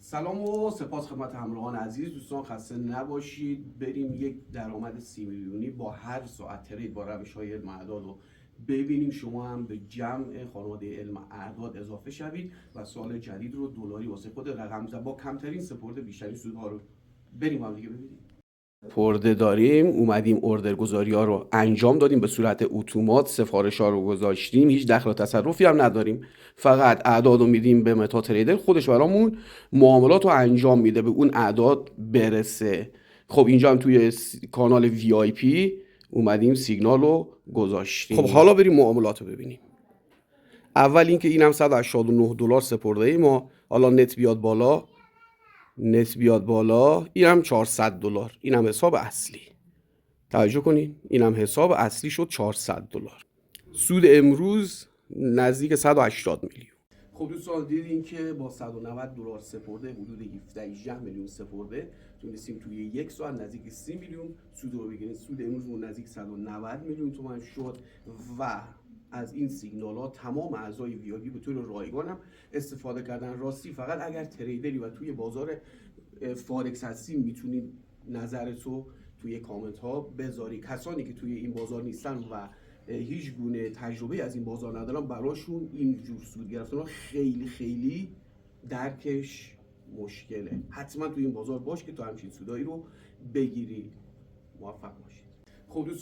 سلام و سپاس خدمت همراهان عزیز. دوستان خسته نباشید. بریم یک درآمد 30 میلیونی با هر ساعت ترید با روش‌های علم اعداد رو ببینیم. شما هم به جمع خانواده علم اعداد اضافه شوید و سال جدید رو دلاری واسه خود رقم زد با کمترین سپرده بیشترین سودها رو بریم هم دیگه ببینیم. پرده داریم، اومدیم اوردرگذاری ها رو انجام دادیم به صورت اتومات، سفارش ها رو گذاشتیم، هیچ دخل و تصرفی هم نداریم، فقط اعداد رو میدیم به متا تریدر، خودش برامون معاملات رو انجام میده به اون اعداد برسه. خب اینجا هم توی کانال وی آی پی اومدیم سیگنال رو گذاشتیم. خب حالا بریم معاملات رو ببینیم. اول اینکه اینم $189 سپرده ای ما، حالا نت بیاد بالا، اینم $400، اینم حساب اصلی. توجه کنین، اینم حساب اصلی شد $400. سود امروز نزدیک 180 میلیون. خب دوستان دیدین که با $190 سپرده حدود 17 میلیون سپرده تونستیم توی یک ساعت نزدیک 30 میلیون سود رو بگیریم. سود امروز نزدیک 190 میلیون تومان شد و از این سیگنال ها تمام اعضای ویادی به طور رایگان هم استفاده کردن. راستی فقط اگر تریدری و توی بازار فارکس هستی میتونید نظرتو توی کامنت ها بذاری. کسانی که توی این بازار نیستن و هیچ گونه تجربه از این بازار ندارن، براشون این جور سود گرفتن خیلی درکش مشکله. حتما توی این بازار باش که تو همچین سودایی رو بگیری. موفق باشید. خب دوستان